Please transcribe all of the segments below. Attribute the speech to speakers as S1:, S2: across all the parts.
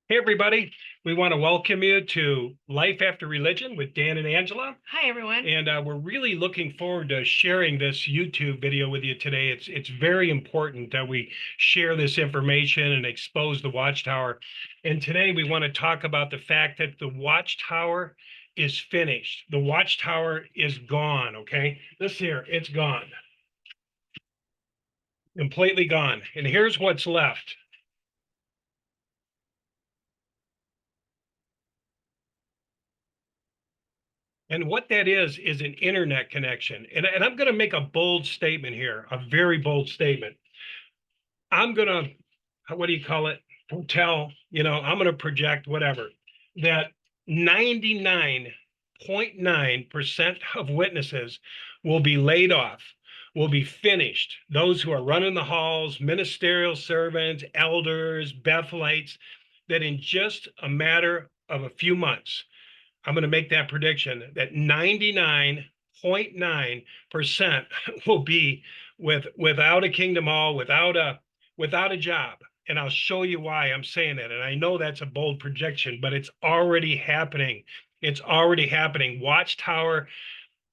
S1: Hey, everybody. We want to welcome you to Life After Religion with Dan and Angela.
S2: Hi, everyone.
S1: And we're really looking forward to sharing this YouTube video with you today. It's very important that we share this information and expose the watchtower. And today we want to talk about the fact that the watchtower is finished. The watchtower is gone, okay? This here, it's gone. Completely gone. And here's what's left. And what that is an internet connection. And I'm going to make a bold statement here, a very bold statement. I'm going to, what do you call it? Tell, I'm going to project whatever, that 99.9% of witnesses will be laid off, will be finished. Those who are running the halls, ministerial servants, elders, Bethelites, that in just a matter of a few months, I'm going to make that prediction that 99.9% will be without a kingdom hall, without a job. And I'll show you why I'm saying that. And I know that's a bold projection, but it's already happening. It's already happening. Watchtower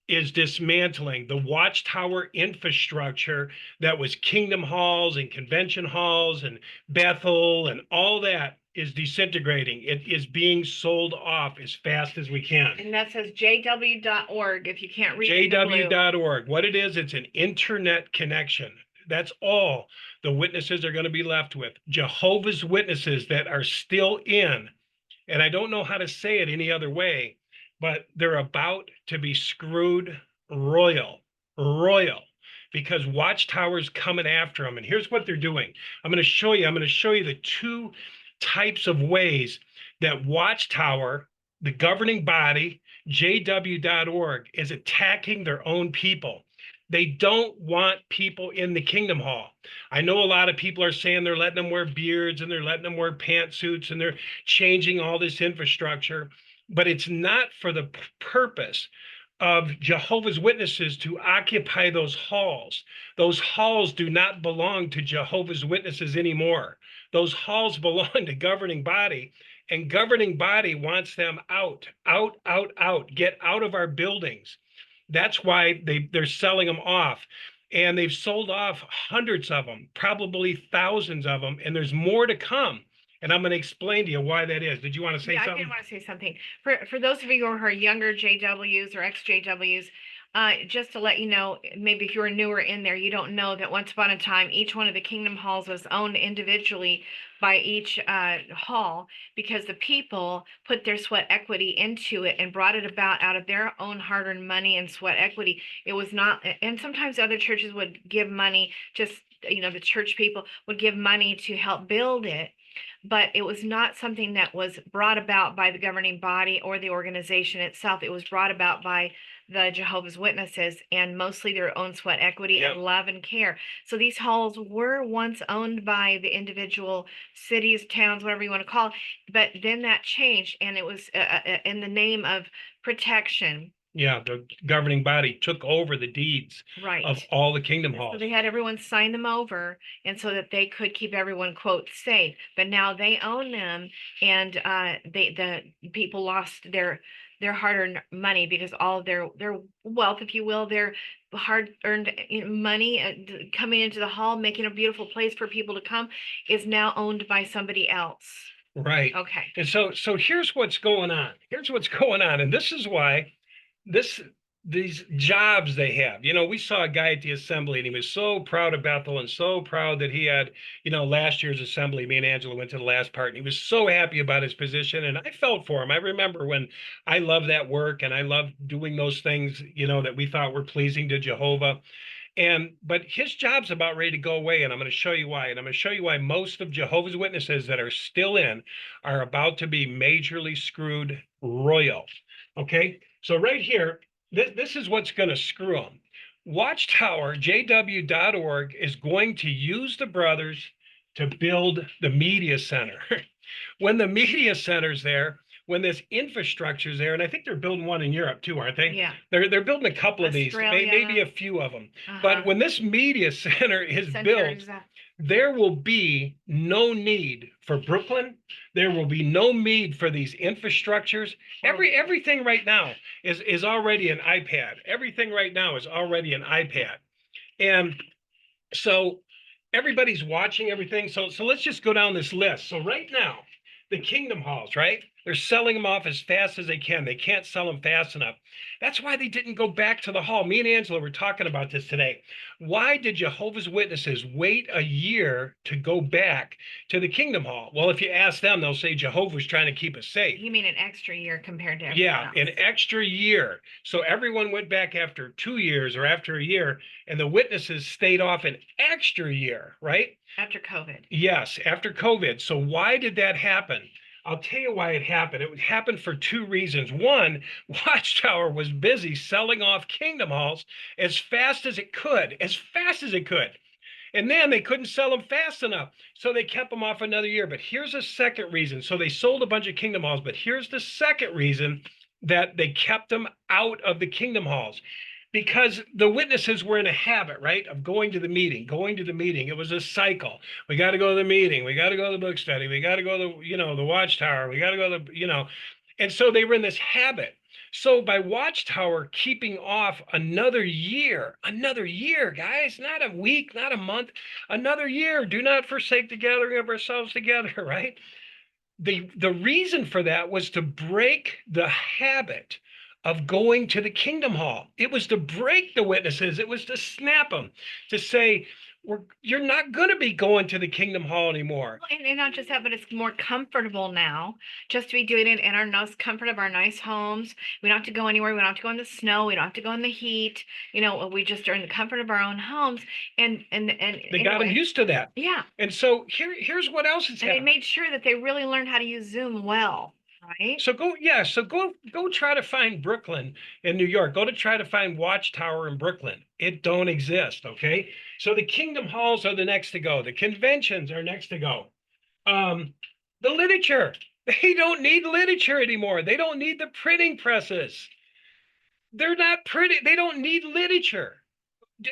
S1: is dismantling the watchtower infrastructure that was kingdom halls and convention halls and Bethel and all that is disintegrating. It is being sold off as fast as we can.
S2: And that says jw.org if you can't read it in the blue.
S1: jw.org. What it is, it's an internet connection. That's all the witnesses are going to be left with. Jehovah's Witnesses that are still in, and I don't know how to say it any other way, but they're about to be screwed royal, because Watchtower's coming after them. And here's what they're doing. I'm going to show you the two types of ways that Watchtower, the governing body, jw.org, is attacking their own people. They don't want people in the Kingdom Hall. I know a lot of people are saying they're letting them wear beards and they're letting them wear pantsuits and they're changing all this infrastructure, but it's not for the purpose of Jehovah's Witnesses to occupy those halls. Those halls do not belong to Jehovah's Witnesses anymore. Those halls belong to governing body, and governing body wants them out, out, out, out. Get out of our buildings. That's why they're selling them off. And they've sold off hundreds of them, probably thousands of them, and there's more to come. And I'm going to explain to you why that is. Did you want to say
S2: Yeah, I
S1: something?
S2: did want to say something. For those of you who are younger JWs or ex-JWs, just to let you know, maybe if you were newer in there, you don't know that once upon a time, each one of the kingdom halls was owned individually by each hall because the people put their sweat equity into it and brought it about out of their own hard-earned money and sweat equity. It was not, and sometimes other churches would give money, just, the church people would give money to help build it, but it was not something that was brought about by the governing body or the organization itself. It was brought about by the Jehovah's Witnesses and mostly their own sweat equity and love and care. So these halls were once owned by the individual cities, towns, whatever you want to call it, but then that changed, and it was in the name of protection.
S1: Yeah, the governing body took over the deeds of all the kingdom halls.
S2: So they had everyone sign them over, and so that they could keep everyone, quote, safe. But now they own them, and the people lost their hard-earned money because all of their wealth, if you will, their hard-earned money coming into the hall, making a beautiful place for people to come, is now owned by somebody else.
S1: Right.
S2: Okay.
S1: And so here's what's going on. And this is why these jobs they have. We saw a guy at the assembly and he was so proud of Bethel and so proud that he had, last year's assembly. Me and Angela went to the last part and he was so happy about his position. And I felt for him. I remember when I loved that work and I loved doing those things, that we thought were pleasing to Jehovah. But his job's about ready to go away, and I'm going to show you why. And I'm going to show you why most of Jehovah's Witnesses that are still in are about to be majorly screwed royal. Okay, so right here, this is what's going to screw them. Watchtower, jw.org, is going to use the brothers to build the media center. When the media center's there, when this infrastructure's there, and I think they're building one in Europe too, aren't they?
S2: Yeah.
S1: They're building a couple of these, maybe a few of them. But when this media center is built, there will be no need for Brooklyn. There will be no need for these infrastructures. Everything right now is already an iPad. Everything right now is already an iPad. And so everybody's watching everything. So let's just go down this list. So right now, the Kingdom Halls, right? They're selling them off as fast as they can. They can't sell them fast enough. That's why they didn't go back to the hall. Me and Angela were talking about this today. Why did Jehovah's Witnesses wait a year to go back to the Kingdom Hall? Well, if you ask them, they'll say Jehovah's trying to keep us safe.
S2: You mean an extra year compared to everyone
S1: Yeah,
S2: else?
S1: an extra year. So everyone went back after 2 years or after a year, and the witnesses stayed off an extra year, right?
S2: After COVID.
S1: Yes, after COVID. So why did that happen? I'll tell you why it happened. It happened for two reasons. One, Watchtower was busy selling off Kingdom Halls as fast as it could, as fast as it could. And then they couldn't sell them fast enough. So they kept them off another year. But here's a second reason. So they sold a bunch of Kingdom Halls. But here's the second reason that they kept them out of the Kingdom Halls. Because the witnesses were in a habit, right, of going to the meeting, going to the meeting. It was a cycle. We got to go to the meeting. We got to go to the book study. We got to go to, the Watchtower. We got to go to, and so they were in this habit. So by Watchtower keeping off another year, guys, not a week, not a month, another year. Do not forsake the gathering of ourselves together, right? The reason for that was to break the habit of going to the Kingdom Hall. It was to break the witnesses. It was to snap them, to say, you're not going to be going to the Kingdom Hall anymore.
S2: And not just that, but it's more comfortable now just to be doing it in our nice comfort of our nice homes. We don't have to go anywhere. We don't have to go in the snow. We don't have to go in the heat. We just are in the comfort of our own homes. And
S1: they got them used to that.
S2: Yeah.
S1: And so here's what else is happening.
S2: And they made sure that they really learned how to use Zoom well. Right.
S1: So go try to find Brooklyn in New York. Go to try to find Watchtower in Brooklyn. It don't exist. Okay. So the Kingdom Halls are the next to go. The conventions are next to go. The literature. They don't need literature anymore. They don't need the printing presses. They're not pretty. They don't need literature.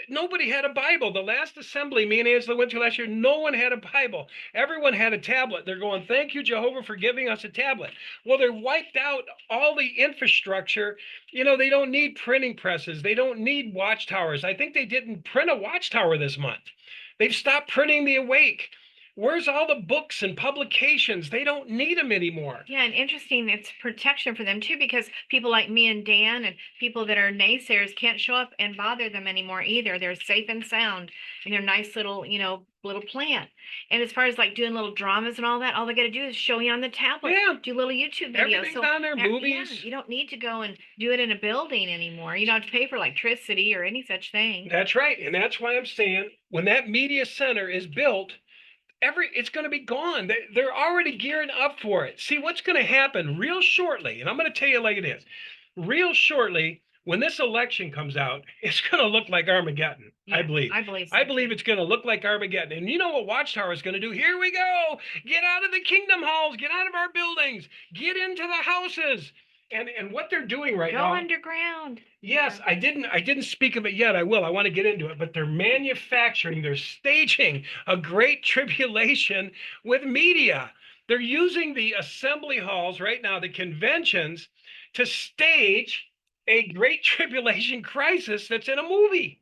S1: Nobody had a Bible. The last assembly me and Angela went to last year, no one had a Bible. Everyone had a tablet. They're going, thank you, Jehovah, for giving us a tablet. Well, they're wiped out all the infrastructure. They don't need printing presses. They don't need watchtowers. I think they didn't print a watchtower this month. They've stopped printing the Awake. Where's all the books and publications? They don't need them anymore.
S2: Yeah, and interesting, it's protection for them too, because people like me and Dan and people that are naysayers can't show up and bother them anymore either. They're safe and sound in their nice little, little plant. And as far as like doing little dramas and all that, all they got to do is show you on the tablet.
S1: Yeah.
S2: Do little YouTube videos.
S1: Everything's on there, movies.
S2: Yeah, you don't need to go and do it in a building anymore. You don't have to pay for electricity or any such thing.
S1: That's right. And that's why I'm saying when that media center is built, it's going to be gone. They're already gearing up for it. See, what's going to happen real shortly, and I'm going to tell you like it is, real shortly, when this election comes out, it's going to look like Armageddon. Yeah, I believe. I believe it's going to look like Armageddon. And you know what Watchtower is going to do? Here we go. Get out of the Kingdom Halls. Get out of our buildings. Get into the houses. And what they're doing right now.
S2: Go underground.
S1: Yes, I didn't speak of it yet. I will. I want to get into it. But they're they're staging a great tribulation with media. They're using the assembly halls right now, the conventions, to stage a great tribulation crisis that's in a movie.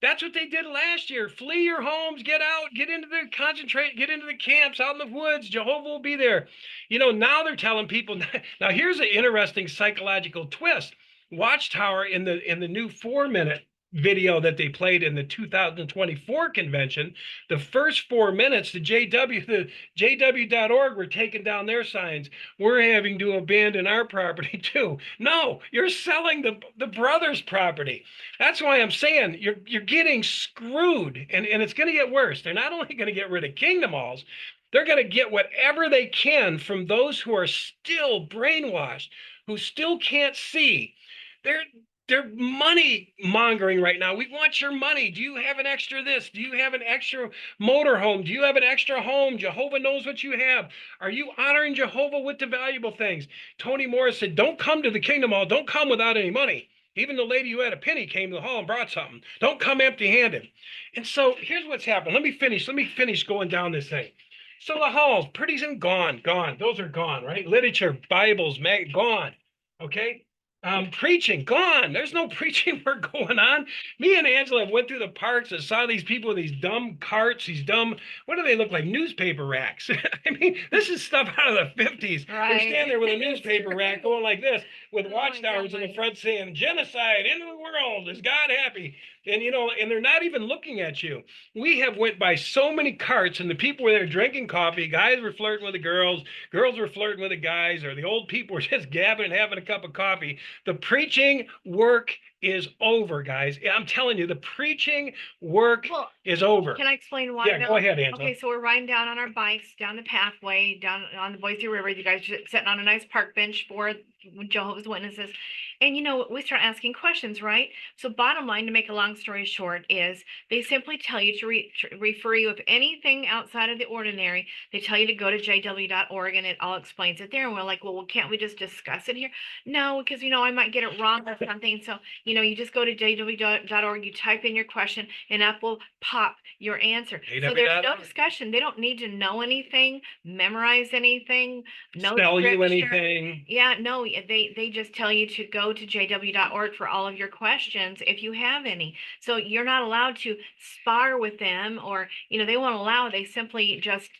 S1: That's what they did last year. Flee your homes, get out, get into the camps out in the woods. Jehovah will be there. Now they're telling people. Now here's an interesting psychological twist. Watchtower in the new 4-minute video that they played in the 2024 convention, the first 4 minutes, the JW.org were taking down their signs. We're having to abandon our property too. No, you're selling the brother's property. That's why I'm saying you're getting screwed, and it's going to get worse. They're not only going to get rid of Kingdom Halls, they're going to get whatever they can from those who are still brainwashed, who still can't see. They're money mongering right now. We want your money. Do you have an extra this? Do you have an extra motorhome? Do you have an extra home? Jehovah knows what you have. Are you honoring Jehovah with the valuable things? Tony Morris said, don't come to the Kingdom Hall. Don't come without any money. Even the lady who had a penny came to the hall and brought something. Don't come empty-handed. And so here's what's happened. Let me finish going down this thing. So the halls, pretty soon gone, gone. Those are gone, right? Literature, Bibles, gone. Okay. Preaching, gone. There's no preaching work going on. Me and Angela went through the parks and saw these people with these dumb carts, these dumb, what do they look like? Newspaper racks. I mean, this is stuff out of the 50s. They're
S2: Right.
S1: standing there with a newspaper rack going like this, with
S2: Oh my
S1: watchtowers in the
S2: God.
S1: front saying, genocide into the world. Is God happy? And and they're not even looking at you. We have went by so many carts, and the people were there drinking coffee. Guys were flirting with the girls were flirting with the guys, or the old people were just gabbing and having a cup of coffee. The preaching work is over, guys. I'm telling you, the preaching work
S2: Well,
S1: is over.
S2: can I explain why
S1: Yeah,
S2: though?
S1: go ahead, Angela.
S2: Okay, so we're riding down on our bikes down the pathway down on the Boise River. You guys are sitting on a nice park bench for Jehovah's Witnesses. And we start asking questions, right? So bottom line, to make a long story short, is they simply tell you to refer you if anything outside of the ordinary. They tell you to go to jw.org and it all explains it there. And we're like, well, can't we just discuss it here? No, because I might get it wrong or something. So you just go to jw.org, you type in your question, and up will pop your answer. So there's no discussion. They don't need to know anything, memorize anything, no
S1: Sell you
S2: scripture.
S1: anything.
S2: Yeah, no, they just tell you to go to jw.org for all of your questions if you have any. So you're not allowed to spar with them, or they won't allow. They simply just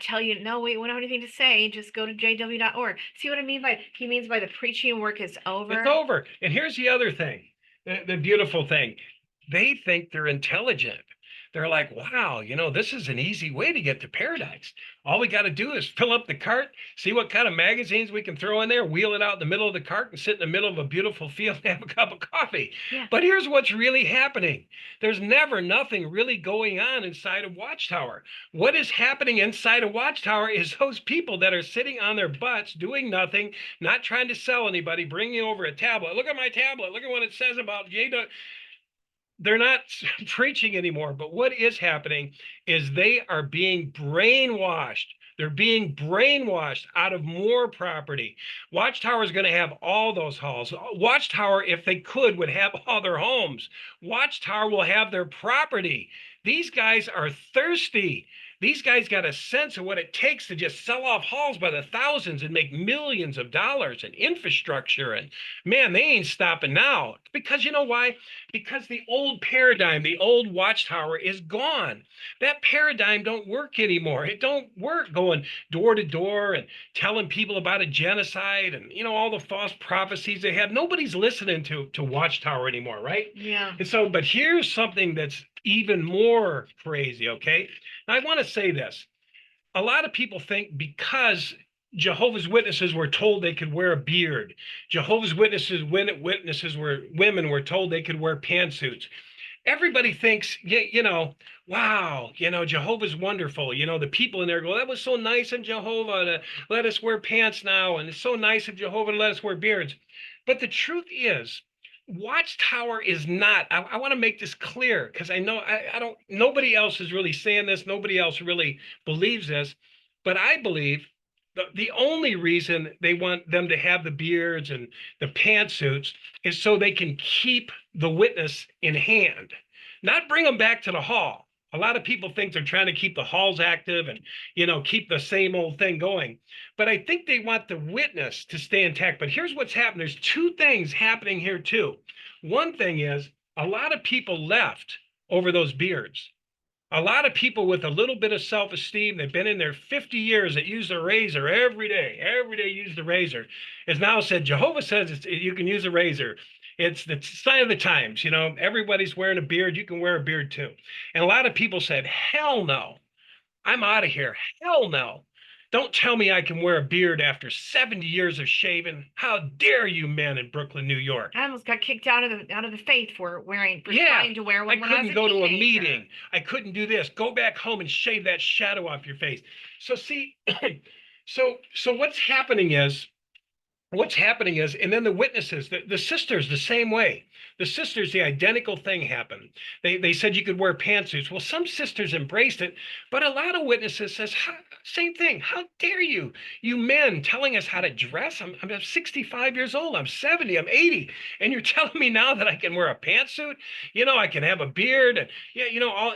S2: tell you, no, we don't have anything to say. Just go to jw.org. See what I mean by he means by the preaching work is over.
S1: It's over. And here's the other thing, the beautiful thing. They think they're intelligent. They're like, wow, this is an easy way to get to paradise. All we got to do is fill up the cart, see what kind of magazines we can throw in there, wheel it out in the middle of the cart, and sit in the middle of a beautiful field and have a cup of coffee.
S2: Yeah.
S1: But here's what's really happening. There's never nothing really going on inside of Watchtower. What is happening inside of Watchtower is those people that are sitting on their butts doing nothing, not trying to sell anybody, bringing over a tablet. Look at my tablet. Look at what it says about Jada. They're not preaching anymore. But what is happening is they are being brainwashed. They're being brainwashed out of more property. Watchtower is going to have all those halls. Watchtower, if they could, would have all their homes. Watchtower will have their property. These guys are thirsty. These guys got a sense of what it takes to just sell off halls by the thousands and make millions of dollars in infrastructure. And man, they ain't stopping now. Because you know why? Because the old paradigm, the old Watchtower is gone. That paradigm don't work anymore. It don't work going door to door and telling people about a genocide and all the false prophecies they have. Nobody's listening to Watchtower anymore, right?
S2: Yeah.
S1: And so, but here's something that's even more crazy, okay? Now, I want to say this. A lot of people think because Jehovah's Witnesses were told they could wear a beard, Jehovah's Witnesses women were told they could wear pantsuits. Everybody thinks, wow, Jehovah's wonderful. The people in there go, that was so nice of Jehovah to let us wear pants now, and it's so nice of Jehovah to let us wear beards. But the truth is, Watchtower is not. I want to make this clear because I know I don't. Nobody else is really saying this. Nobody else really believes this, but I believe the only reason they want them to have the beards and the pantsuits is so they can keep the witness in hand, not bring them back to the hall. A lot of people think they're trying to keep the halls active and keep the same old thing going. But I think they want the witness to stay intact. But here's what's happening. There's two things happening here too. One thing is a lot of people left over those beards. A lot of people with a little bit of self-esteem, they've been in there 50 years, that use the razor every day use the razor, has now said, Jehovah says you can use a razor. It's the sign of the times. Everybody's wearing a beard. You can wear a beard too. And a lot of people said, hell no, I'm out of here. Hell no. Don't tell me I can wear a beard after 70 years of shaving. How dare you, men in Brooklyn, New York?
S2: I almost got kicked out of the faith for trying to wear one.
S1: I couldn't go to a meeting. I couldn't do this. Go back home and shave that shadow off your face. So see, so what's happening is, and then the witnesses, the sisters, the same way. The sisters, the identical thing happened. They said you could wear pantsuits. Well, some sisters embraced it, but a lot of witnesses says, same thing. How dare you, you men, telling us how to dress? I'm 65 years old. I'm 70. I'm 80. And you're telling me now that I can wear a pantsuit? I can have a beard and all.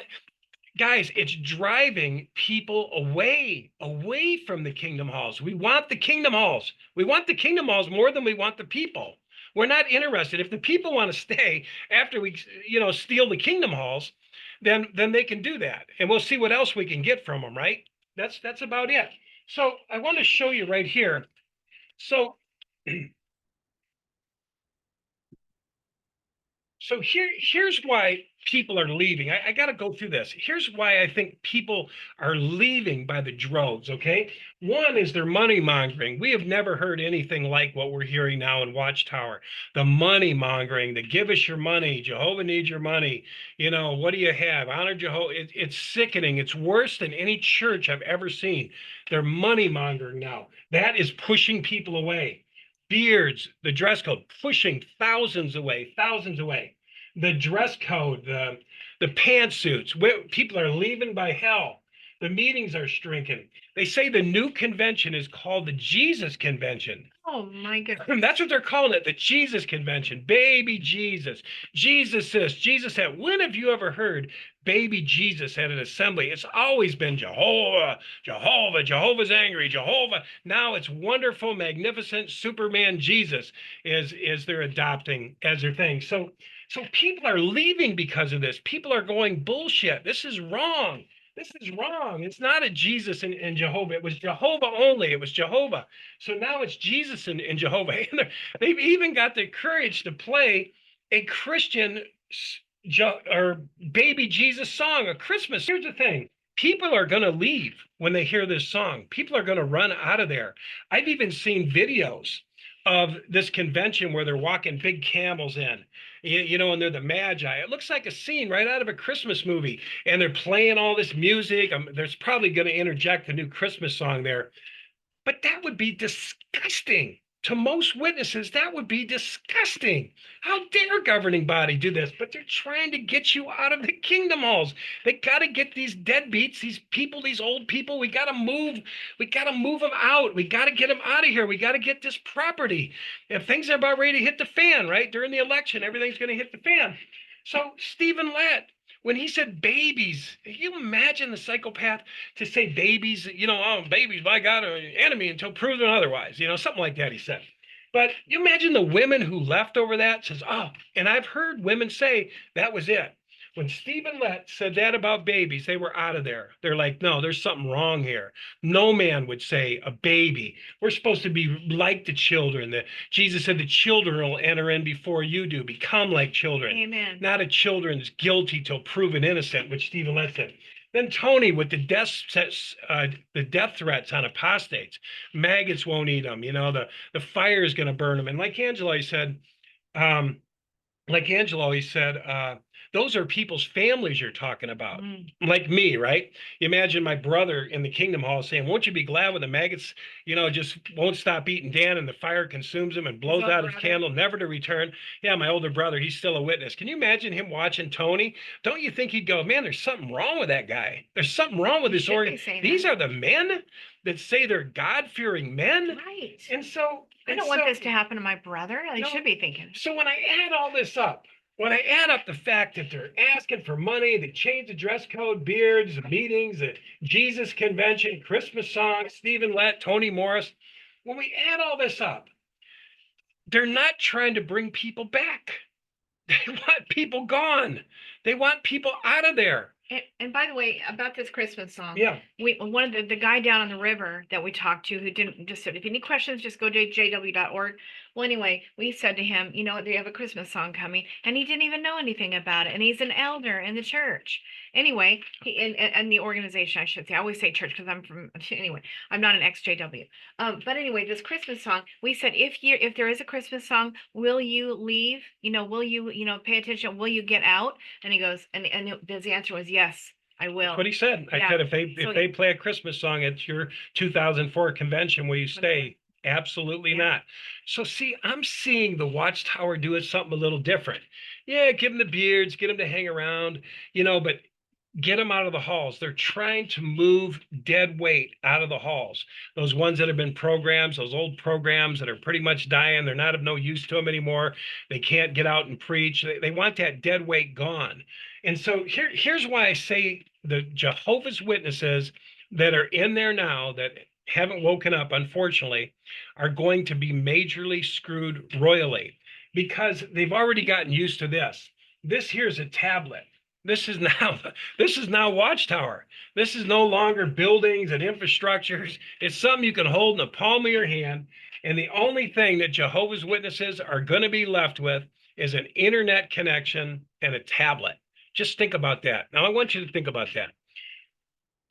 S1: Guys, it's driving people away from the kingdom halls. We want the kingdom halls. We want the kingdom halls more than we want the people. We're not interested. If the people want to stay after we, steal the kingdom halls, then they can do that, and we'll see what else we can get from them. Right? That's about it. So I want to show you right here. So So here's why people are leaving. I got to go through this. Here's why I think people are leaving by the droves. Okay. One is their money mongering. We have never heard anything like what we're hearing now in Watchtower. The money mongering, the give us your money. Jehovah needs your money. What do you have? Honor Jehovah. It's sickening. It's worse than any church I've ever seen. They're money mongering now. That is pushing people away. Beards, the dress code, pushing thousands away, thousands away. The dress code, the pantsuits, people are leaving by hell. The meetings are shrinking. They say the new convention is called the Jesus Convention.
S2: Oh my goodness.
S1: That's what they're calling it, the Jesus Convention. Baby Jesus. Jesus this, Jesus that. When have you ever heard baby Jesus at an assembly? It's always been Jehovah, Jehovah, Jehovah's angry, Jehovah. Now it's wonderful, magnificent Superman Jesus is they're adopting as their thing. So people are leaving because of this. People are going bullshit. This is wrong. This is wrong. It's not a Jesus and Jehovah. It was Jehovah only. It was Jehovah. So now it's Jesus and Jehovah. And they've even got the courage to play a Christian or baby Jesus song, a Christmas. Here's the thing. People are going to leave when they hear this song. People are going to run out of there. I've even seen videos of this convention where they're walking big camels in, and they're the Magi. It looks like a scene right out of a Christmas movie. And they're playing all this music. There's probably going to interject a new Christmas song there. But that would be disgusting. To most witnesses, that would be disgusting. How dare a governing body do this? But they're trying to get you out of the kingdom halls. They got to get these deadbeats, these people, these old people. We got to move. We got to move them out. We got to get them out of here. We got to get this property. If things are about ready to hit the fan, right? During the election, everything's going to hit the fan. So Stephen Lett, when he said babies, can you imagine the psychopath to say babies, oh, babies, my God, are an enemy until proven otherwise, something like that he said. But you imagine the women who left over that says, oh, and I've heard women say that was it. When Stephen Lett said that about babies, they were out of there. They're like, no, there's something wrong here. No man would say a baby. We're supposed to be like the children. Jesus said the children will enter in before you do. Become like children.
S2: Amen.
S1: Not a children's guilty till proven innocent, which Stephen Lett said. Then Tony with the death threats on apostates. Maggots won't eat them. The fire is going to burn them. And um, like Angelo, he said, those are people's families you're talking about. Like me, right? You imagine my brother in the Kingdom Hall saying, won't you be glad when the maggots, just won't stop eating Dan and the fire consumes him and blows out his candle, never to return. Yeah, my older brother, he's still a witness. Can you imagine him watching Tony? Don't you think he'd go, man, there's something wrong with that guy. There's something wrong with this organization. These are the men that say they're God-fearing men.
S2: Right.
S1: And so
S2: I don't want this to happen to my brother. I should be thinking.
S1: So when I add all this up, when I add up the fact that they're asking for money, they change the dress code, beards, the meetings, the Jesus Convention, Christmas songs, Stephen Lett, Tony Morris, when we add all this up, they're not trying to bring people back. They want people gone. They want people out of there.
S2: And by the way, about this Christmas song,
S1: yeah,
S2: one of the guy down on the river that we talked to who didn't just said, if any questions, just go to jw.org. Well, anyway, we said to him, they have a Christmas song coming, and he didn't even know anything about it. And he's an elder in the church. Anyway, and the organization, I should say. I always say church because I'm not an ex-JW. But anyway, this Christmas song, we said, if there is a Christmas song, will you leave? Will you, pay attention? Will you get out? And he goes, and his answer was, yes, I will.
S1: That's what he said. I said, if they play a Christmas song at your 2004 convention, will you stay? Absolutely not. So see, I'm seeing the Watchtower do something a little different. Yeah, give them the beards, get them to hang around, but Get them out of the halls. They're trying to move dead weight out of the halls. Those ones that have been programs, those old programs that are pretty much dying, they're not of no use to them anymore. They can't get out and preach. They want that dead weight gone. And so here's why I say the Jehovah's Witnesses that are in there now that haven't woken up, unfortunately, are going to be majorly screwed royally because they've already gotten used to this. This here's a tablet. This is now this is now Watchtower. This is no longer buildings and infrastructures. It's something you can hold in the palm of your hand. And the only thing that Jehovah's Witnesses are going to be left with is an internet connection and a tablet. Just think about that. Now, I want you to think about that.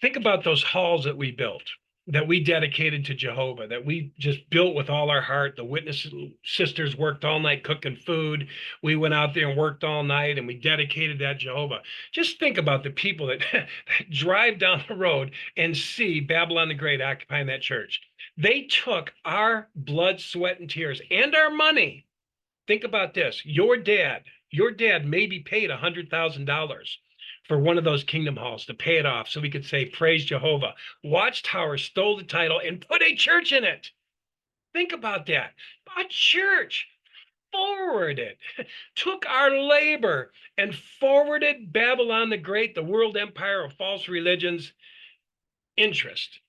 S1: Think about those halls that we built, that we dedicated to Jehovah, that we just built with all our heart. The witness sisters worked all night cooking food. We went out there and worked all night and we dedicated that Jehovah. Just think about the people that, that drive down the road and see Babylon the Great occupying that church. They took our blood, sweat, and tears and our money. Think about this. Your dad maybe paid $100,000 for one of those kingdom halls to pay it off so we could say, Praise Jehovah. Watchtower stole the title and put a church in it. Think about that. A church forwarded, took our labor and forwarded Babylon the Great, the world empire of false religions, interest.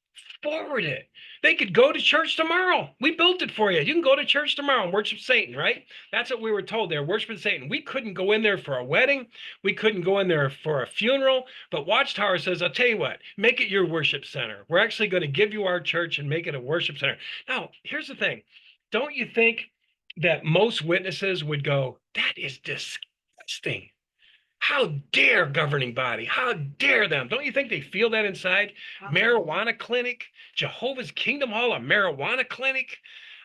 S1: Forward it. They could go to church tomorrow. We built it for you. You can go to church tomorrow and worship Satan, right? That's what we were told. They're worshiping Satan. We couldn't go in there for a wedding. We couldn't go in there for a funeral. But Watchtower says, I'll tell you what, make it your worship center. We're actually going to give you our church and make it a worship center. Now, here's the thing. Don't you think that most witnesses would go, that is disgusting? How dare governing body? How dare them? Don't you think they feel that inside? Marijuana clinic, Jehovah's Kingdom Hall, a marijuana clinic.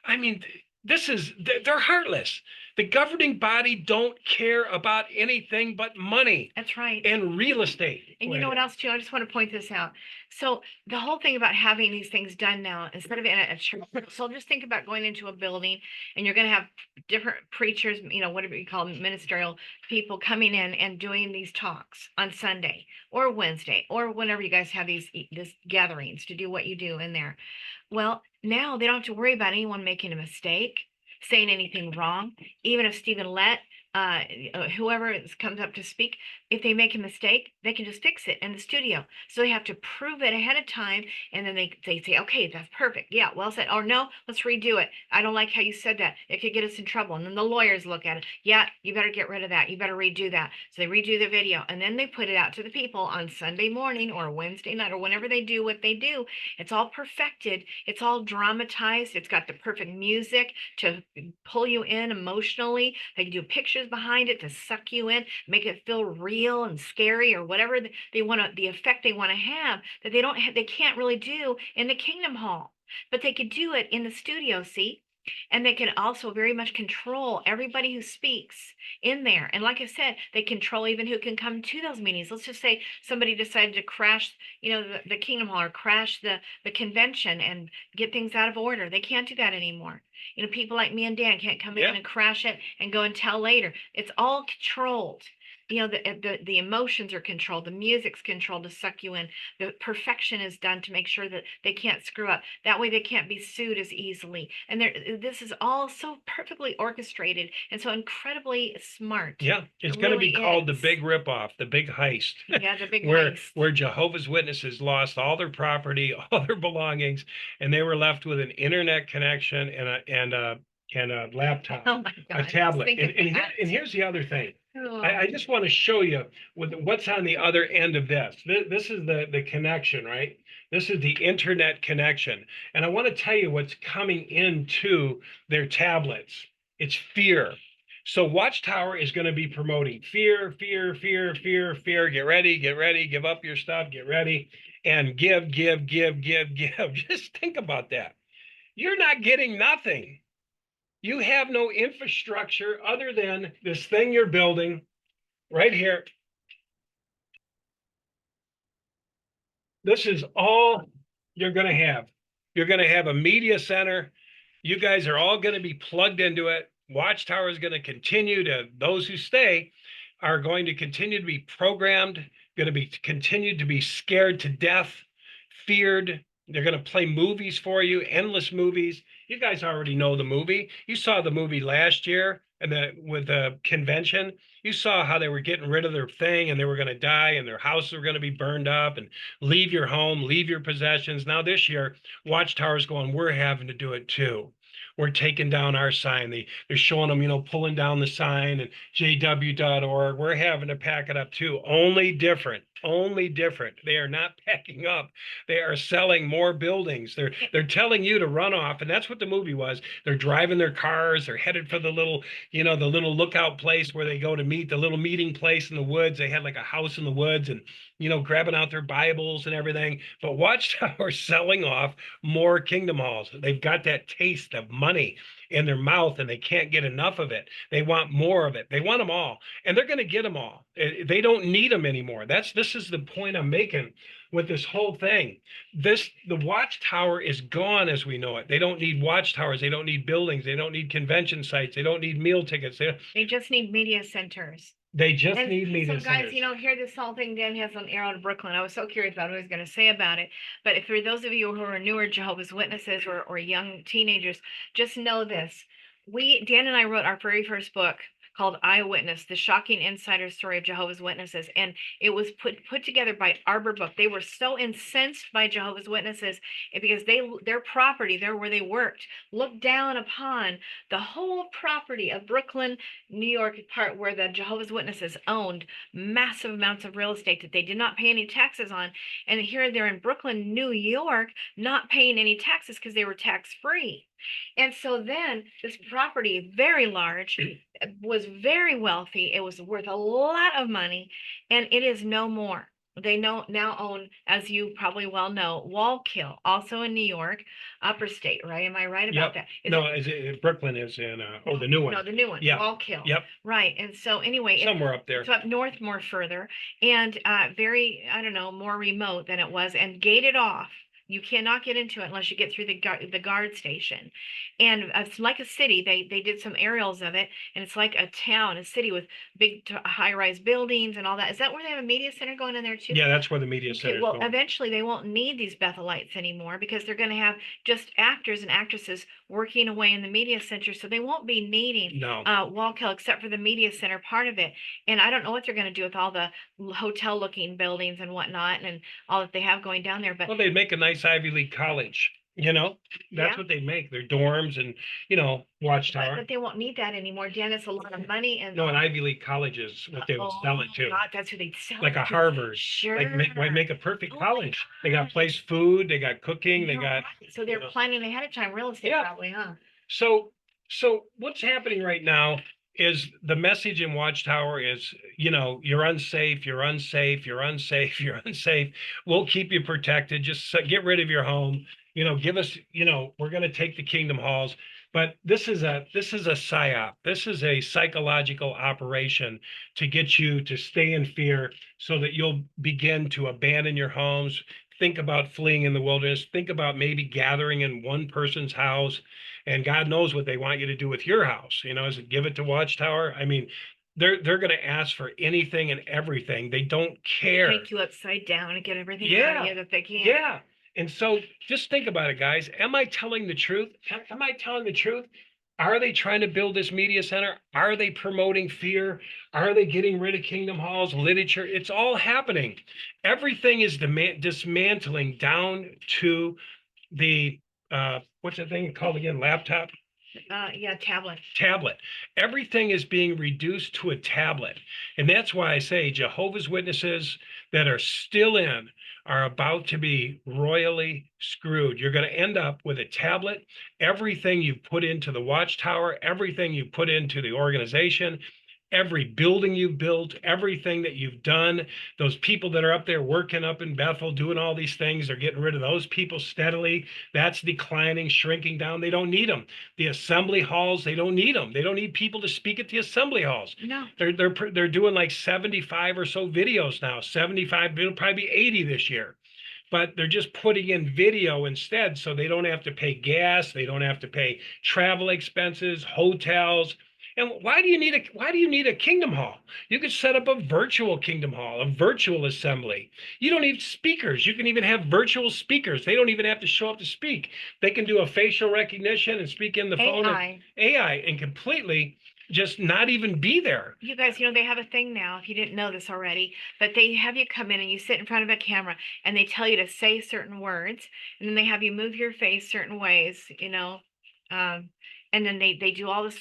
S1: I mean, they're heartless. The governing body don't care about anything but money
S2: That's right.
S1: and real estate.
S2: And you know what else too? I just want to point this out. So the whole thing about having these things done now, instead of in a church, so just think about going into a building and you're going to have different preachers, whatever you call them, ministerial people coming in and doing these talks on Sunday or Wednesday or whenever you guys have these gatherings to do what you do in there. Well, now they don't have to worry about anyone making a mistake, saying anything wrong. Even if Stephen Lett, whoever comes up to speak, if they make a mistake, they can just fix it in the studio. So they have to prove it ahead of time, and then they say, okay, that's perfect. Yeah, well said. Or no, let's redo it. I don't like how you said that. It could get us in trouble. And then the lawyers look at it. Yeah, you better get rid of that. You better redo that. So they redo the video, and then they put it out to the people on Sunday morning or Wednesday night or whenever they do what they do. It's all perfected. It's all dramatized. It's got the perfect music to pull you in emotionally. They can do pictures behind it to suck you in, make it feel real and scary or whatever they want to, the effect they want to have that they can't really do in the Kingdom Hall, but they could do it in the studio, see? And they can also very much control everybody who speaks in there. And like I said, they control even who can come to those meetings. Let's just say somebody decided to crash, the Kingdom Hall or crash the convention and get things out of order. They can't do that anymore. People like me and Dan can't come in and crash it and go and tell later. It's all controlled. The emotions are controlled, the music's controlled to suck you in, the perfection is done to make sure that they can't screw up. That way they can't be sued as easily. And this is all so perfectly orchestrated and so incredibly smart.
S1: Yeah, it's going to be called the big ripoff, the big heist.
S2: Yeah, the big
S1: heist.
S2: Heist.
S1: Where Jehovah's Witnesses lost all their property, all their belongings, and they were left with an internet connection and a laptop,
S2: Oh my God,
S1: a tablet.
S2: think of that.
S1: And here's the other thing.
S2: Oh.
S1: I just want to show you what's on the other end of this. This is the connection, right? This is the internet connection. And I want to tell you what's coming into their tablets. It's fear. So Watchtower is going to be promoting fear, fear, fear, fear, fear. Get ready, give up your stuff, get ready, and give, give, give, give, give. Just think about that. You're not getting nothing. You have no infrastructure other than this thing you're building right here. This is all you're going to have. You're going to have a media center. You guys are all going to be plugged into it. Watchtower is going to continue to, those who stay are going to continue to be programmed going to be continued to be scared to death, feared. They're going to play movies for you, endless movies. You guys already know the movie. You saw the movie last year and with the convention. You saw how they were getting rid of their thing and they were going to die and their houses were going to be burned up and leave your home, leave your possessions. Now this year, Watchtower's going, we're having to do it too. We're taking down our sign. They're showing them, pulling down the sign and jw.org. We're having to pack it up too. Only different. Only different. They are not packing up. They are selling more buildings. They're telling you to run off, and that's what the movie was. They're driving their cars. They're headed for the little, the little lookout place where they go to meet, the little meeting place in the woods. They had like a house in the woods, and grabbing out their Bibles and everything. But Watchtower selling off more Kingdom Halls. They've got that taste of money in their mouth, and they can't get enough of it. They want more of it. They want them all, and they're going to get them all. They don't need them anymore. This is the point I'm making with this whole thing. The Watchtower is gone as we know it. They don't need watchtowers. They don't need buildings. They don't need convention sites. They don't need meal tickets.
S2: They just need media centers.
S1: They just
S2: And
S1: need media
S2: so guys,
S1: centers.
S2: here this whole thing, Dan has an arrow to Brooklyn. I was so curious about what he was going to say about it. But if for those of you who are newer Jehovah's Witnesses or young teenagers, just know this. Dan and I wrote our very first book called Eyewitness, the shocking insider story of Jehovah's Witnesses. And it was put together by Arbor Book. They were so incensed by Jehovah's Witnesses because their property, there where they worked, looked down upon the whole property of Brooklyn, New York part where the Jehovah's Witnesses owned massive amounts of real estate that they did not pay any taxes on. And here they're in Brooklyn, New York, not paying any taxes because they were tax free. And so then this property, very large, was very wealthy. It was worth a lot of money, and it is no more. They now own, as you probably well know, Wallkill, also in New York, Upper State, right? Am I right about that?
S1: Brooklyn is in, the new one.
S2: No, the new one,
S1: Yeah.
S2: Wallkill.
S1: Yep.
S2: Right. And so anyway,
S1: Somewhere up there.
S2: it's up north more further and very, I don't know, more remote than it was and gated off. You cannot get into it unless you get through the guard station. And it's like a city. They did some aerials of it, and it's like a town, a city with big high-rise buildings and all that. Is that where they have a media center going in there too?
S1: Yeah, that's where the media center is
S2: well,
S1: going.
S2: eventually they won't need these Bethelites anymore because they're going to have just actors and actresses working away in the media center. So they won't be needing Wallkill except for the media center part of it. And I don't know what they're going to do with all the hotel-looking buildings and whatnot and all that they have going down there. But
S1: well, they'd make a nice Ivy League college. That's what they make. Their dorms and, Watchtower.
S2: But they won't need that anymore. Dan, it's a lot of money. And
S1: no, an Ivy League college is what they would sell it to.
S2: God, that's who they'd sell
S1: like
S2: it
S1: a
S2: to.
S1: Harvard.
S2: Sure.
S1: Like make a perfect college. They got place food. They got cooking. They got.
S2: So they're planning ahead of time real estate probably, huh?
S1: So what's happening right now is the message in Watchtower is, you're unsafe, you're unsafe, you're unsafe, you're unsafe. We'll keep you protected. Just get rid of your home. Give us, we're going to take the Kingdom Halls. But this is a psyop. This is a psychological operation to get you to stay in fear so that you'll begin to abandon your homes. Think about fleeing in the wilderness. Think about maybe gathering in one person's house. And God knows what they want you to do with your house. Is it give it to Watchtower? I mean, they're going to ask for anything and everything. They don't care.
S2: Take you upside down and get everything out of you that they can.
S1: Yeah. And so just think about it, guys. Am I telling the truth? Am I telling the truth? Are they trying to build this media center? Are they promoting fear? Are they getting rid of Kingdom Halls, literature? It's all happening. Everything is dismantling down to the, what's the thing called again? Laptop? Tablet. Everything is being reduced to a tablet. And that's why I say Jehovah's Witnesses that are still in are about to be royally screwed. You're going to end up with a tablet. Everything you put into the Watchtower, everything you put into the organization, every building you've built, everything that you've done, those people that are up there working up in Bethel, doing all these things, they're getting rid of those people steadily. That's declining, shrinking down. They don't need them. The assembly halls, they don't need them. They don't need people to speak at the assembly halls.
S2: No.
S1: They're doing like 75 or so videos now. 75, it'll probably be 80 this year. But they're just putting in video instead, so they don't have to pay gas. They don't have to pay travel expenses, hotels. And why do you need a kingdom hall? You could set up a virtual kingdom hall, a virtual assembly. You don't need speakers. You can even have virtual speakers. They don't even have to show up to speak. They can do a facial recognition and speak in the phone and
S2: AI.
S1: AI and completely just not even be there.
S2: You guys, they have a thing now, if you didn't know this already, but they have you come in and you sit in front of a camera and they tell you to say certain words, and then they have you move your face certain ways, um, and then they do all this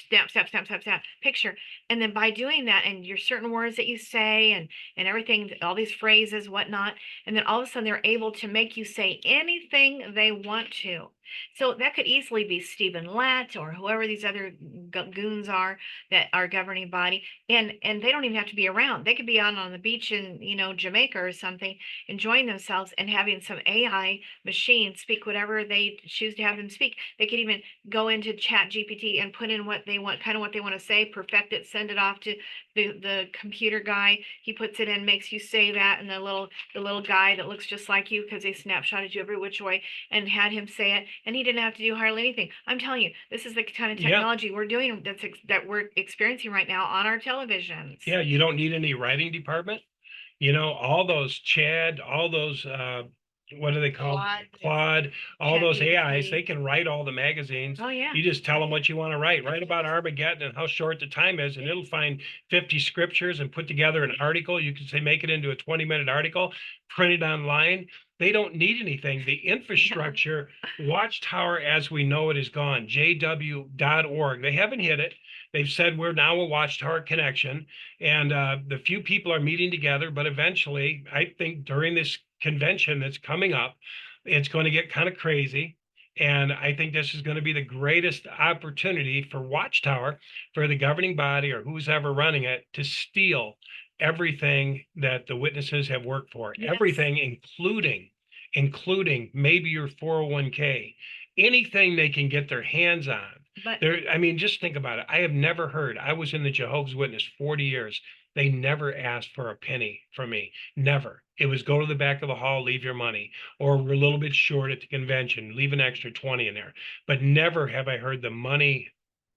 S2: snap, snap, snap, snap, snap picture. And then by doing that and your certain words that you say and everything, all these phrases, whatnot, and then all of a sudden they're able to make you say anything they want to. So that could easily be Stephen Lett or whoever these other goons are that are governing body, and they don't even have to be around. They could be out on the beach in Jamaica or something, enjoying themselves and having some AI machine speak whatever they choose to have them speak. They could even go into Chat GPT and put in what they want, kind of what they want to say, perfect it, send it off to the computer guy. He puts it in, makes you say that, and the little guy that looks just like you because they snapshotted you every which way and had him say it, and he didn't have to do hardly anything. I'm telling you, this is the kind of
S1: Yeah.
S2: technology we're doing that we're experiencing right now on our televisions.
S1: Yeah, you don't need any writing department. All those Chad, all those what are they called? Claude, all those AIs, they can write all the magazines.
S2: Oh yeah.
S1: You just tell them what you want to write. Write about Armageddon and how short the time is, and it'll find 50 scriptures and put together an article. You can say make it into a 20-minute article, print it online. They don't need anything. The infrastructure, Watchtower as we know it is gone. JW.org. They haven't hit it. They've said we're now a Watchtower connection, and the few people are meeting together. But eventually, I think during this convention that's coming up, it's going to get kind of crazy. And I think this is going to be the greatest opportunity for Watchtower, for the governing body or who's ever running it, to steal everything that the witnesses have worked for,
S2: Yes.
S1: everything, including maybe your 401k, anything they can get their hands on.
S2: But
S1: I mean, just think about it. I have never heard. I was in the Jehovah's Witness 40 years. They never asked for a penny from me. Never. It was go to the back of the hall, leave your money, or we're a little bit short at the convention, leave an extra 20 in there. But never have I heard the money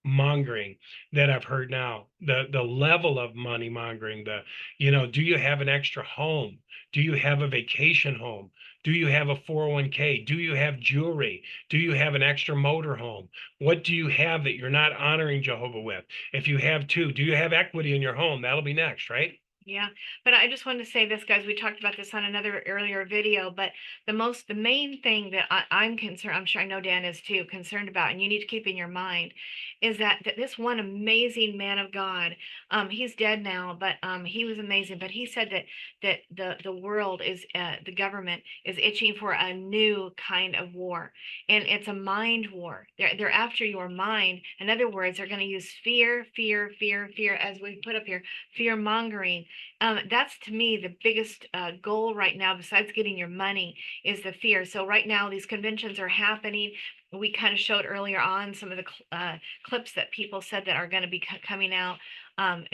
S1: mongering that I've heard now. The level of money mongering, do you have an extra home? Do you have a vacation home? Do you have a 401k? Do you have jewelry? Do you have an extra motor home? What do you have that you're not honoring Jehovah with? If you have two, do you have equity in your home? That'll be next, right?
S2: yeah, but I just wanted to say this, guys. We talked about this on another earlier video, but the main thing that I'm concerned, I'm sure I know Dan is too, concerned about, and you need to keep in your mind, is that this one amazing man of God, he's dead now, but he was amazing. But he said that the world is, the government is itching for a new kind of war, and it's a mind war. They're after your mind. In other words, they're going to use fear, fear, fear, fear, as we put up here, fear mongering. That's to me the biggest goal right now, besides getting your money, is the fear. So right now these conventions are happening. We kind of showed earlier on some of the clips that people said that are going to be coming out,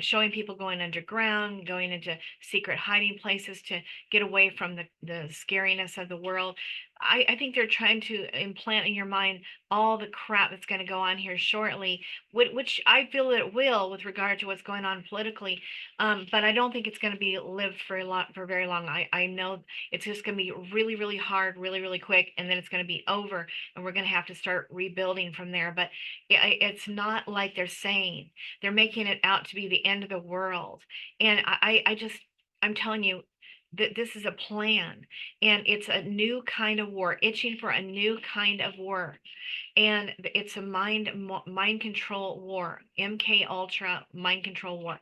S2: showing people going underground, going into secret hiding places to get away from the scariness of the world. I think they're trying to implant in your mind all the crap that's going to go on here shortly, which I feel that it will with regard to what's going on politically. But I don't think it's going to be lived for very long. I know it's just going to be really, really hard, really, really quick, and then it's going to be over, and we're going to have to start rebuilding from there. But it's not like they're saying. They're making it out to be the end of the world. And I'm telling you that this is a plan, and it's a new kind of war, itching for a new kind of war. And it's a mind control war, MK Ultra mind control war.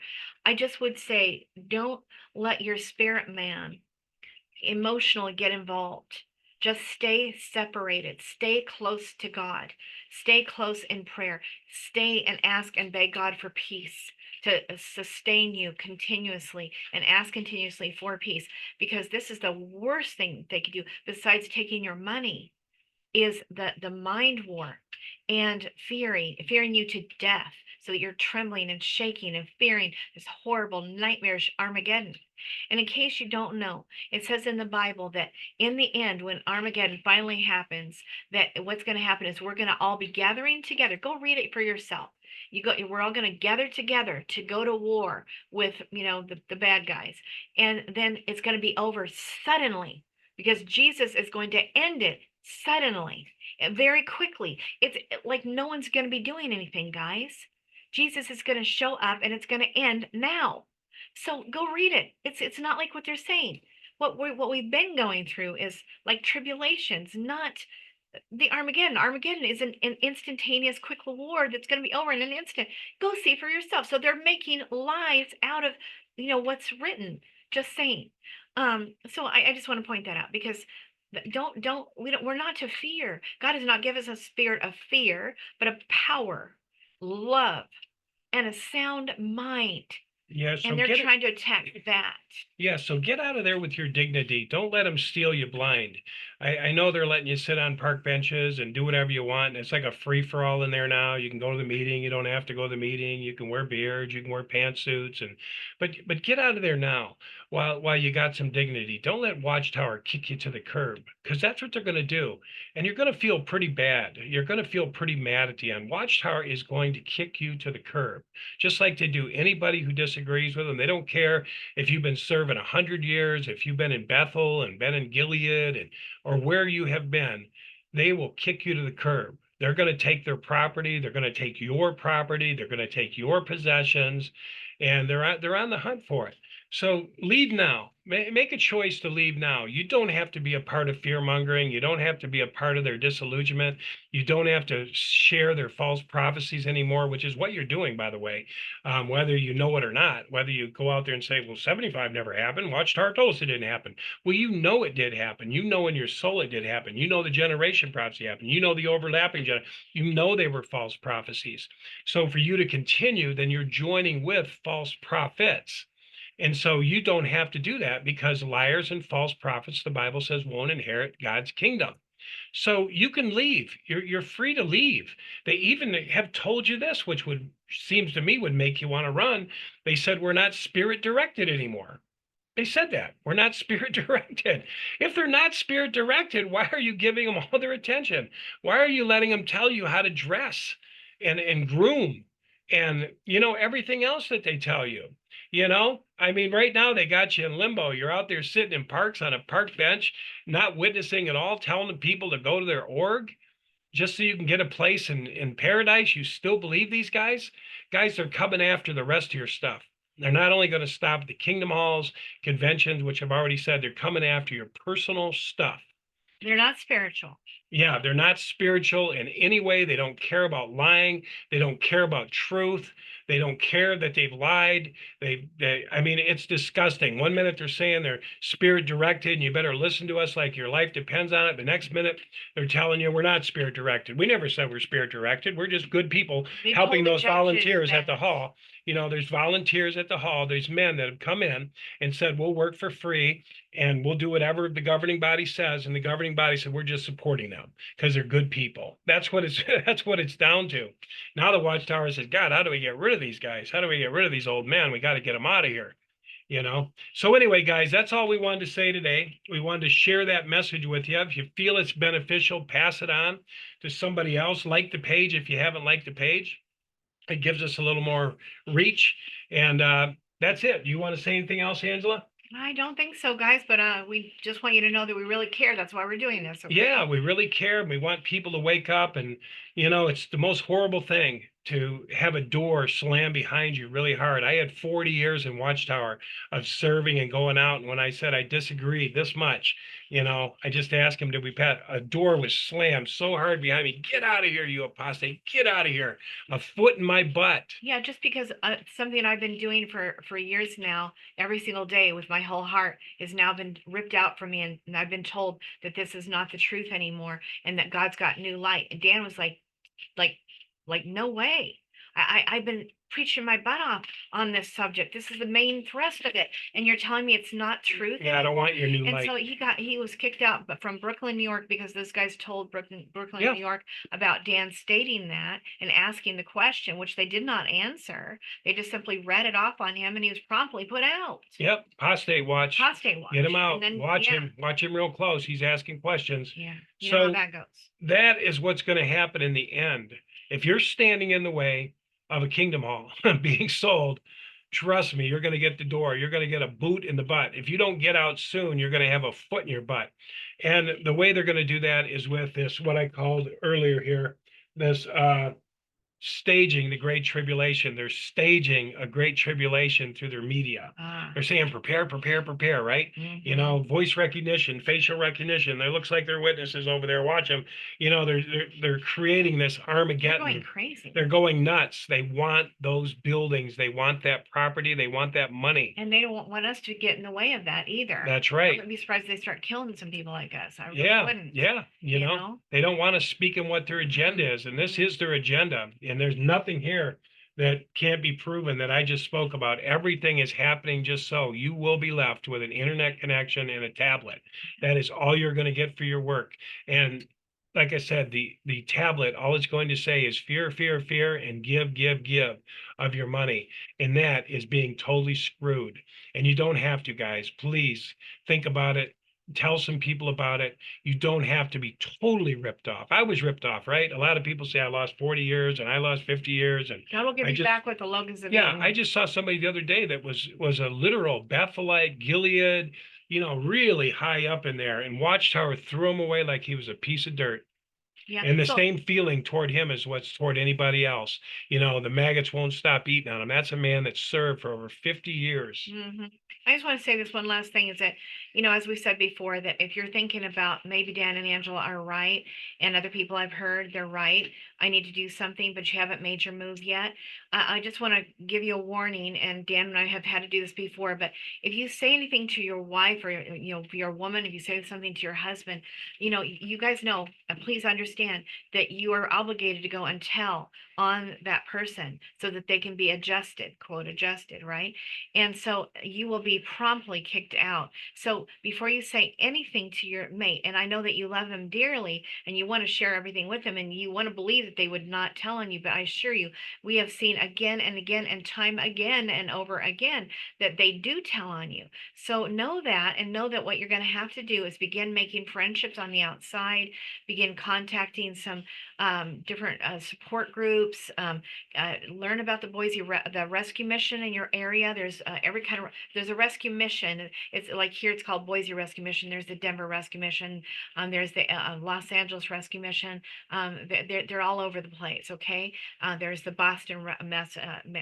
S2: I just would say, don't let your spirit man emotionally get involved. Just stay separated, stay close to God, stay close in prayer, stay and ask and beg God for peace to sustain you continuously, and ask continuously for peace, because this is the worst thing they could do besides taking your money, is the mind war and fearing you to death. so that you're trembling and shaking and fearing this horrible, nightmarish Armageddon. And in case you don't know, it says in the Bible that in the end, when Armageddon finally happens, that what's going to happen is we're going to all be gathering together. Go read it for yourself. We're all going to gather together to go to war with, the bad guys. And then it's going to be over suddenly because Jesus is going to end it suddenly and very quickly. It's like no one's going to be doing anything, guys. Jesus is going to show up and it's going to end now. So go read it. It's not like what they're saying. What we've been going through is like tribulations, not the Armageddon. Armageddon is an instantaneous, quick war that's going to be over in an instant. Go see for yourself. So they're making lies out of what's written. Just saying. So I just want to point that out because we're not to fear. God has not given us a spirit of fear, but of power, love, and a sound mind.
S1: Yeah, so
S2: And they're trying to attack that.
S1: Yeah, so get out of there with your dignity. Don't let them steal you blind. I know they're letting you sit on park benches and do whatever you want. It's like a free-for-all in there now. You can go to the meeting. You don't have to go to the meeting. You can wear beards. You can wear pantsuits. But get out of there now while you got some dignity. Don't let Watchtower kick you to the curb because that's what they're going to do. And you're going to feel pretty bad. You're going to feel pretty mad at the end. Watchtower is going to kick you to the curb, just like they do anybody who disagrees with them. They don't care if you've been serving 100 years, if you've been in Bethel and been in Gilead or where you have been, they will kick you to the curb. They're going to take their property. They're going to take your property. They're going to take your possessions, and they're on the hunt for it. So leave now. Make a choice to leave now. You don't have to be a part of fear mongering. You don't have to be a part of their disillusionment. You don't have to share their false prophecies anymore, which is what you're doing, by the way, whether you know it or not. Whether you go out there and say, well, 75 never happened. Watchtower told us it didn't happen. Well, you know it did happen. You know in your soul it did happen. You know the generation prophecy happened. You know the overlapping you know they were false prophecies. So for you to continue, then you're joining with false prophets. And so you don't have to do that because liars and false prophets, the Bible says, won't inherit God's kingdom. So you can leave. You're free to leave. They even have told you this, which seems to me would make you want to run. They said we're not spirit directed anymore. They said that we're not spirit directed. If they're not spirit directed, why are you giving them all their attention? Why are you letting them tell you how to dress and groom and everything else that they tell you? I mean, right now they got you in limbo. You're out there sitting in parks on a park bench, not witnessing at all, telling the people to go to their org just so you can get a place in paradise. You still believe these guys? Guys, they're coming after the rest of your stuff. They're not only going to stop the Kingdom Halls, conventions, which I've already said, they're coming after your personal stuff.
S2: They're not spiritual.
S1: Yeah, they're not spiritual in any way. They don't care about lying. They don't care about truth. They don't care that they've lied. I mean, it's disgusting. One minute they're saying they're spirit directed and you better listen to us like your life depends on it. The next minute they're telling you we're not spirit directed. We never said we're spirit directed. We're just good people helping those volunteers at the hall. There's volunteers at the hall. There's men that have come in and said, we'll work for free and we'll do whatever the governing body says. And the governing body said, we're just supporting them because they're good people. That's what it's down to. Now the Watchtower says, God, how do we get rid of these guys? How do we get rid of these old men? We got to get them out of here. So anyway, guys, that's all we wanted to say today. We wanted to share that message with you. If you feel it's beneficial, pass it on to somebody else. Like the page if you haven't liked the page. It gives us a little more reach. And that's it. Do you want to say anything else, Angela?
S2: I don't think so, guys, but we just want you to know that we really care. That's why we're doing this. Okay?
S1: Yeah, we really care. We want people to wake up. And, it's the most horrible thing to have a door slam behind you really hard. I had 40 years in Watchtower of serving and going out. And when I said I disagreed this much, I just asked him, did we pass? A door was slammed so hard behind me. Get out of here, you apostate. Get out of here. A foot in my butt.
S2: Yeah, just because something I've been doing for years now, every single day with my whole heart, has now been ripped out from me. And I've been told that this is not the truth anymore and that God's got new light. And Dan was like, no way. I've been preaching my butt off on this subject. This is the main thrust of it. And you're telling me it's not truth
S1: Yeah, I don't
S2: anymore?"
S1: want your new
S2: And
S1: light.
S2: so he was kicked out, but from Brooklyn, New York, because those guys told Brooklyn,
S1: Yeah.
S2: New York about Dan stating that and asking the question, which they did not answer. They just simply read it off on him, and he was promptly put out.
S1: Yep. Apostate watch.
S2: Apostate watch.
S1: Get him
S2: And
S1: out.
S2: then,
S1: Watch
S2: yeah,
S1: him. Watch him real close. He's asking questions.
S2: yeah, you know how
S1: So
S2: that goes.
S1: that is what's going to happen in the end. If you're standing in the way of a kingdom hall being sold, trust me, you're going to get the door. You're going to get a boot in the butt. If you don't get out soon, you're going to have a foot in your butt. And the way they're going to do that is with this, what I called earlier here, this staging the great tribulation. They're staging a great tribulation through their media. They're saying prepare, prepare, prepare, right? You know, voice recognition, facial recognition. There looks like they're witnesses over there. Watch them. You know, they're creating this
S2: They're
S1: Armageddon.
S2: going crazy.
S1: They're going nuts. They want those buildings. They want that property. They want that money.
S2: And they don't want us to get in the way of that either.
S1: That's
S2: I
S1: right.
S2: wouldn't be surprised if they start killing some people like us. I really
S1: Yeah,
S2: wouldn't.
S1: yeah. You know, they don't want to speak in what their agenda is, and this is their agenda. And there's nothing here that can't be proven that I just spoke about. Everything is happening just so. You will be left with an internet connection and a tablet. That is all you're going to get for your work. And like I said, the tablet, all it's going to say is fear, fear, fear, and give, give, give of your money. And that is being totally screwed. And you don't have to, guys. Please think about it. Tell some people about it. You don't have to be totally ripped off. I was ripped off, right? A lot of people say I lost 40 years and I lost 50 years. And
S2: God will give
S1: I
S2: you
S1: just,
S2: back what the Logans have
S1: yeah,
S2: eaten.
S1: I just saw somebody the other day that was a literal Bethelite, Gilead, you know, really high up in there, and Watchtower threw him away like he was a piece of dirt.
S2: Yeah.
S1: And the
S2: So
S1: same feeling toward him as what's toward anybody else. You know, the maggots won't stop eating on him. That's a man that served for over 50 years.
S2: I just want to say this one last thing is that, you know, as we said before, that if you're thinking about maybe Dan and Angela are right, and other people I've heard they're right, I need to do something, but you haven't made your move yet. I just want to give you a warning, and Dan and I have had to do this before, but if you say anything to your wife or, you know, your woman, if you say something to your husband, you know, you guys know, please understand that you are obligated to go and tell on that person so that they can be adjusted, quote, adjusted, right? And so you will be promptly kicked out. So before you say anything to your mate, and I know that you love them dearly and you want to share everything with them and you want to believe that they would not tell on you, but I assure you, we have seen again and again and time again and over again that they do tell on you. So know that, and know that what you're going to have to do is begin making friendships on the outside, begin contacting some different support groups, learn about the rescue mission in your area. There's every kind of, there's a rescue mission. It's like here, it's called Boise Rescue Mission. There's the Denver Rescue Mission. There's the Los Angeles Rescue Mission. They're all over the place. Okay. There's the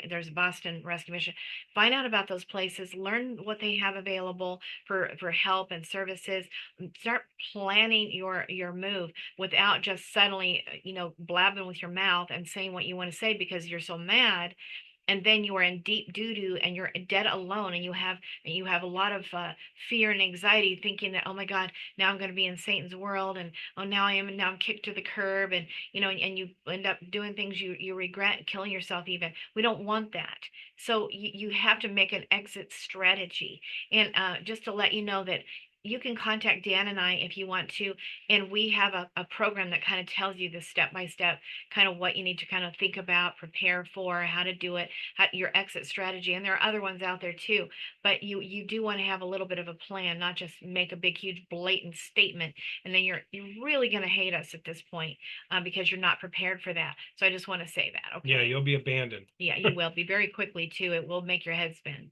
S2: there's a Boston Rescue Mission. Find out about those places. Learn what they have available for help and services. Start planning your move without just suddenly, you know, blabbing with your mouth and saying what you want to say because you're so mad, and then you are in deep doo-doo and you're dead alone, and you have a lot of fear and anxiety, thinking that, oh my God, now I'm going to be in Satan's world, and oh, now I'm kicked to the curb, and you know, and you end up doing things you regret, killing yourself even. We don't want that. So you have to make an exit strategy. And just to let you know that you can contact Dan and I if you want to, and we have a program that kind of tells you the step by step, kind of what you need to kind of think about, prepare for, how to do it, your exit strategy. And there are other ones out there too, but you do want to have a little bit of a plan, not just make a big, huge, blatant statement, and then you're really going to hate us at this point because you're not prepared for that. So I just want to say that. Okay.
S1: Yeah, you'll be abandoned.
S2: Yeah, you will be very quickly too. It will make your head spin.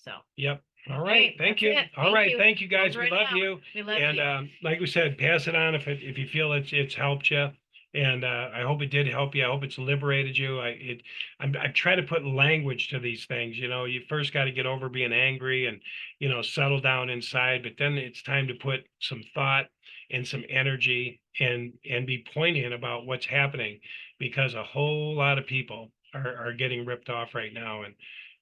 S2: So.
S1: Yep. All right. Thank you. All right. Thank you, guys. We love you.
S2: We love
S1: and
S2: you.
S1: like we said, pass it on if you feel it's helped you. And I hope it did help you. I hope it's liberated you. I try to put language to these things. You know, you first got to get over being angry and, you know, settle down inside. But then it's time to put some thought and some energy and be poignant about what's happening, because a whole lot of people are getting ripped off right now. And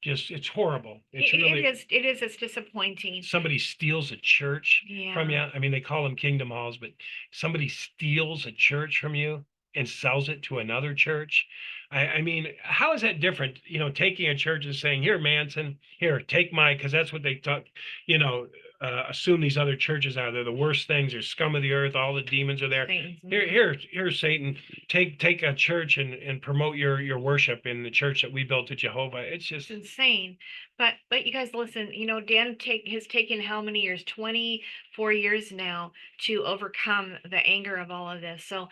S1: just, it's horrible. It's really,
S2: It's disappointing.
S1: somebody steals a church from you.
S2: Yeah.
S1: I mean, they call them kingdom halls, but somebody steals a church from you. and sells it to another church. I mean, how is that different? You know, taking a church and saying, "Here, Manson, here, take my," because that's what they talk. You know, assume these other churches are. They're the worst things. They're scum of the earth. All the demons are there.
S2: Satan's,
S1: Here's Satan. Take a church and promote your worship in the church that we built at Jehovah. It's just
S2: It's insane. But you guys listen, you know, Dan has taken how many years? 24 years now to overcome the anger of all of this. So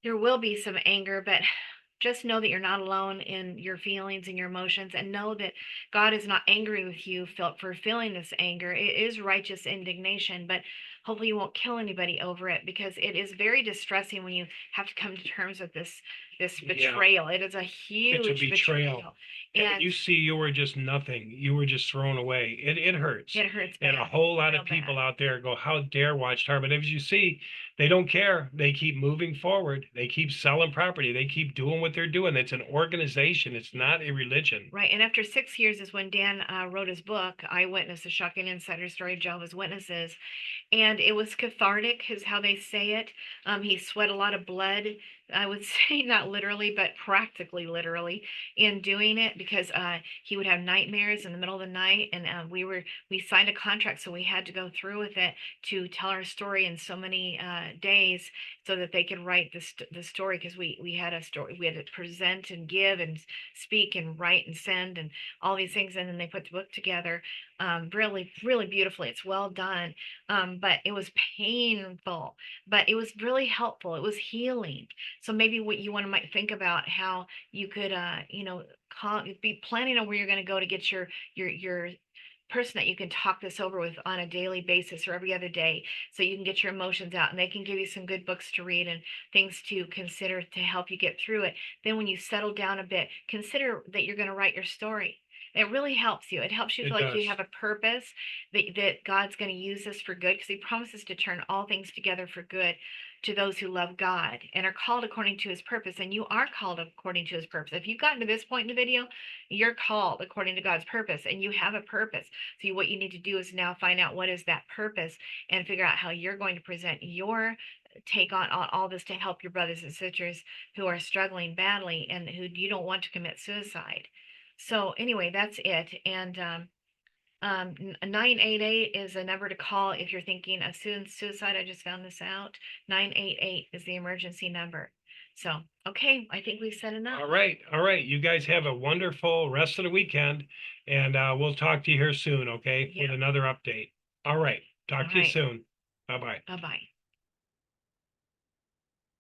S2: there will be some anger, but just know that you're not alone in your feelings and your emotions, and know that God is not angry with you for feeling this anger. It is righteous indignation, but hopefully you won't kill anybody over it, because it is very distressing when you have to come to terms with this
S1: yeah,
S2: betrayal. It is a
S1: it's a
S2: huge
S1: betrayal.
S2: betrayal.
S1: And
S2: And
S1: you see, you were just nothing. You were just thrown away. It hurts.
S2: it hurts
S1: And a
S2: bad,
S1: whole lot
S2: real
S1: of people
S2: bad.
S1: out there go, "How dare Watchtower?" But as you see, they don't care. They keep moving forward. They keep selling property. They keep doing what they're doing. It's an organization. It's not a religion.
S2: Right. And after 6 years is when Dan wrote his book, Eyewitness, a Shocking Insider Story of Jehovah's Witnesses. And it was cathartic, is how they say it. He sweat a lot of blood. I would say not literally, but practically literally in doing it, because he would have nightmares in the middle of the night, and we signed a contract, so we had to go through with it to tell our story in so many days, so that they could write the story, because we had a story, we had to present and give and speak and write and send and all these things, and then they put the book together really, really beautifully. It's well done. But it was painful, but it was really helpful. It was healing. So maybe what you want to might think about how you could, be planning on where you're going to go to get your person that you can talk this over with on a daily basis or every other day, so you can get your emotions out, and they can give you some good books to read and things to consider to help you get through it. Then when you settle down a bit, consider that you're going to write your story. It really helps you. It helps you
S1: It
S2: feel like you
S1: does.
S2: have a purpose, that God's going to use this for good, because he promises to turn all things together for good to those who love God and are called according to his purpose. And you are called according to his purpose. If you've gotten to this point in the video, you're called according to God's purpose, and you have a purpose. So what you need to do is now find out what is that purpose, and figure out how you're going to present your take on all this to help your brothers and sisters who are struggling badly and who you don't want to commit suicide. So anyway, that's it. And 988 is a number to call if you're thinking of suicide. I just found this out. 988 is the emergency number. So, okay, I think we've said enough.
S1: All right. All right. You guys have a wonderful rest of the weekend, and we'll talk to you here soon, okay, with
S2: Yeah.
S1: another update. All right.
S2: All
S1: Talk to you
S2: right.
S1: soon. Bye-bye.
S2: Bye-bye.